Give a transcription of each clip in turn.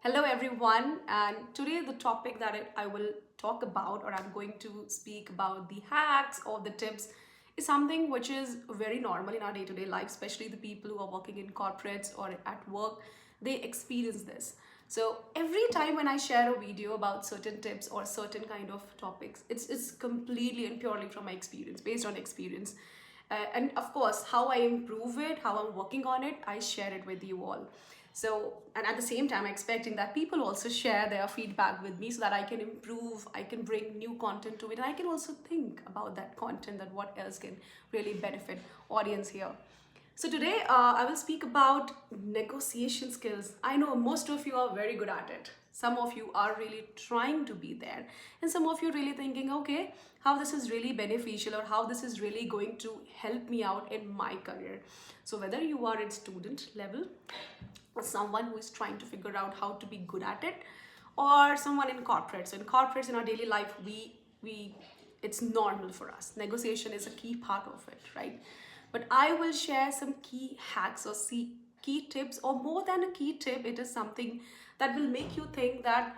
Hello, everyone, and today the topic that I will talk about, or I'm going to speak about the hacks or the tips, is something which is very normal in our day to day life, especially the people who are working in corporates or at work. They experience this. So, every time when I share a video about certain tips or certain kind of topics, it's completely and purely from my experience, based on experience. And of course, how I improve it, how I'm working on it, I share it with you all. So, and at the same time, expecting that people also share their feedback with me so that I can improve, I can bring new content to it, and I can also think about that content, that what else can really benefit audience here. So today, I will speak about negotiation skills. I know most of you are very good at it. Some of you are really trying to be there, and some of you really thinking, okay, how this is really beneficial or how this is really going to help me out in my career. So whether you are in student level or someone who is trying to figure out how to be good at it, or someone in corporate. So in corporates, in our daily life, we it's normal for us. Negotiation is a key part of it, right? But I will share some key hacks or see key tips, or more than a key tip, it is something that will make you think that,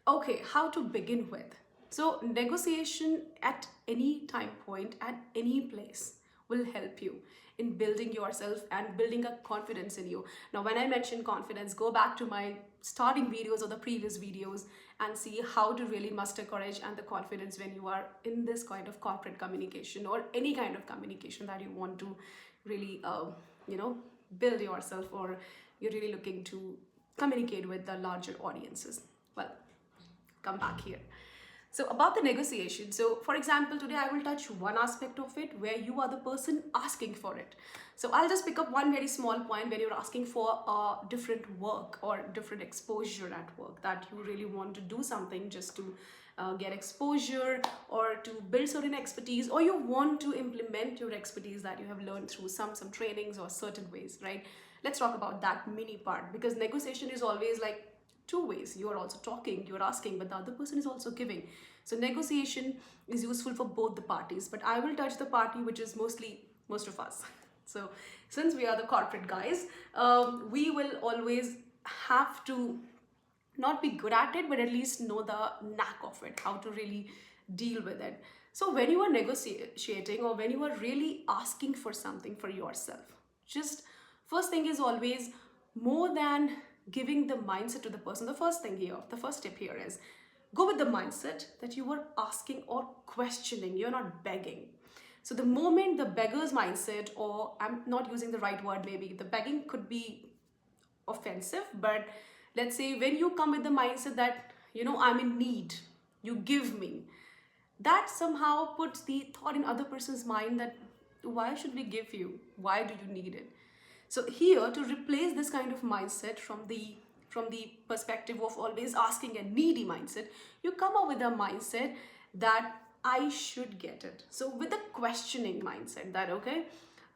okay, how to begin with. So negotiation at any time point, at any place, will help you in building yourself and building a confidence in you. Now when I mention confidence, go back to my starting videos or the previous videos and see how to really muster courage and the confidence when you are in this kind of corporate communication or any kind of communication that you want to really you know build yourself, or you're really looking to communicate with the larger audiences. Well, come back here. So about the negotiation. So for example, today I will touch one aspect of it where you are the person asking for it. So I'll just pick up one very small point when you're asking for a different work or different exposure at work, that you really want to do something just to get exposure or to build certain expertise, or you want to implement your expertise that you have learned through some trainings or certain ways, right? Let's talk about that mini part, because negotiation is always like two ways. You are also talking, you're asking, but the other person is also giving. So negotiation is useful for both the parties, but I will touch the party which is mostly most of us. So since we are the corporate guys, we will always have to not be good at it, but at least know the knack of it, how to really deal with it. So when you are negotiating, or when you are really asking for something for yourself, just first thing is always, more than giving the mindset to the person, the first thing here, the first tip here is, go with the mindset that you are asking or questioning, you're not begging. So the moment the beggar's mindset, or I'm not using the right word, maybe the begging could be offensive, but let's say when you come with the mindset that, I'm in need, you give me, that somehow puts the thought in other person's mind that, why should we give you, why do you need it? So here, to replace this kind of mindset from the perspective of always asking a needy mindset, you come up with a mindset that I should get it. So with the questioning mindset that, okay,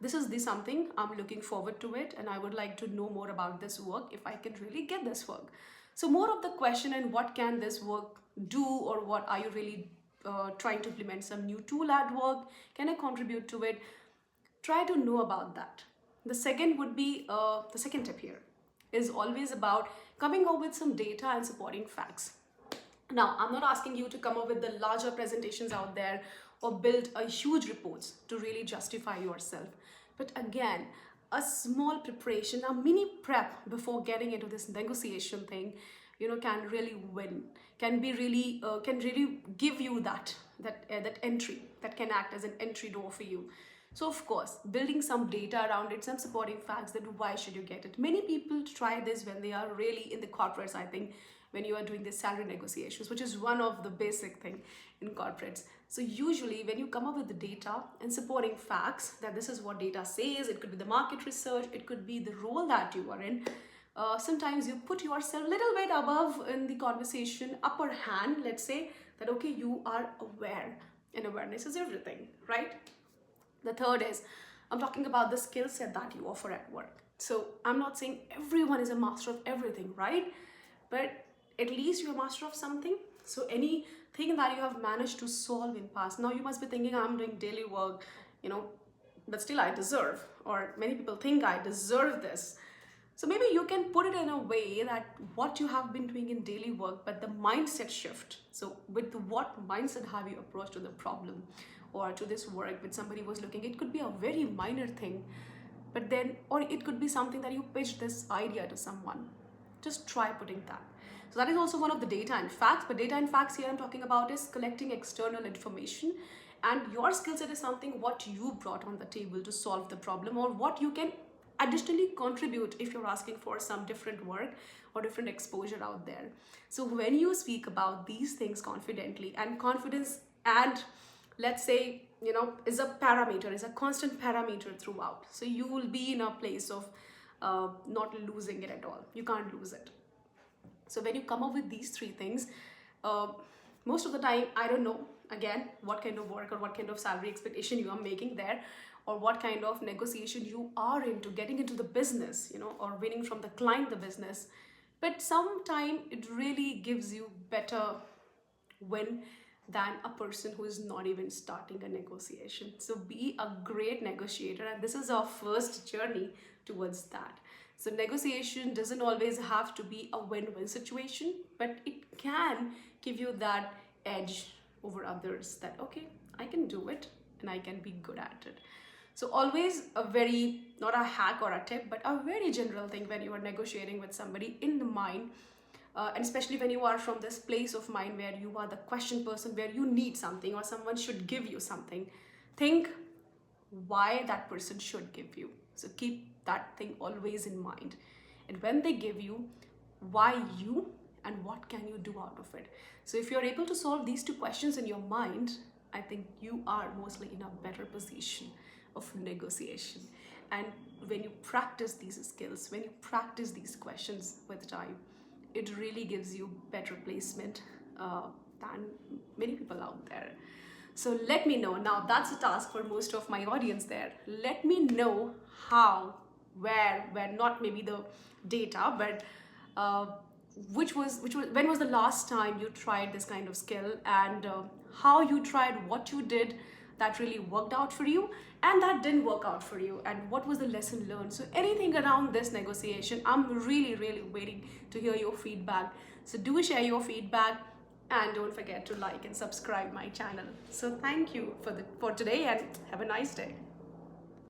this is the something I'm looking forward to it, and I would like to know more about this work if I can really get this work. So more of the question, and what can this work do, or what are you really trying to implement some new tool at work? Can I contribute to it? Try to know about that. The second would be the second tip here is always about coming up with some data and supporting facts. Now, I'm not asking you to come up with the larger presentations out there or build a huge reports to really justify yourself. But again, a small preparation, a mini prep before getting into this negotiation thing, can really win, can really give you that entry, that can act as an entry door for you. So of course, building some data around it, some supporting facts, that why should you get it. Many people try this when they are really in the corporates, I think, when you are doing the salary negotiations, which is one of the basic thing in corporates. So usually when you come up with the data and supporting facts, that this is what data says, it could be the market research, it could be the role that you are in. Sometimes you put yourself a little bit above in the conversation, upper hand, let's say, that okay, you are aware, and awareness is everything, right? The third is, I'm talking about the skill set that you offer at work. So I'm not saying everyone is a master of everything, right? But at least you're a master of something. So anything that you have managed to solve in past, now you must be thinking, I'm doing daily work, but still I deserve, or many people think I deserve this. So maybe you can put it in a way that what you have been doing in daily work, but the mindset shift. So with what mindset have you approached to the problem or to this work with somebody was looking? It could be a very minor thing, but then, or it could be something that you pitched this idea to someone. Just try putting that. So that is also one of the data and facts. But data and facts here I'm talking about is collecting external information, and your skill set is something what you brought on the table to solve the problem, or what you can additionally contribute if you're asking for some different work or different exposure out there. So when you speak about these things confidently, and confidence, and let's say, is a parameter, is a constant parameter throughout, so you will be in a place of not losing it at all. You can't lose it. So when you come up with these three things, uh, most of the time, I don't know, again, what kind of work or what kind of salary expectation you are making there, or what kind of negotiation you are into getting into the business, or winning from the client the business. But sometime it really gives you better win than a person who is not even starting a negotiation. So be a great negotiator, and this is our first journey towards that. So negotiation doesn't always have to be a win-win situation, but it can give you that edge over others that, okay, I can do it and I can be good at it. So always a very, not a hack or a tip, but a very general thing when you are negotiating with somebody in the mind, and especially when you are from this place of mind where you are the question person, where you need something or someone should give you something, think why that person should give you. So keep that thing always in mind. And when they give you, why you, and what can you do out of it? So if you're able to solve these two questions in your mind, I think you are mostly in a better position of negotiation. And when you practice these skills, when you practice these questions with time, it really gives you better placement than many people out there. So let me know. Now that's a task for most of my audience there. Let me know how, where not maybe the data, but when was the last time you tried this kind of skill, and how you tried, what you did that really worked out for you and that didn't work out for you, and what was the lesson learned. So anything around this negotiation, I'm really waiting to hear your feedback. So do share your feedback, and don't forget to like and subscribe my channel. So thank you for today, and have a nice day.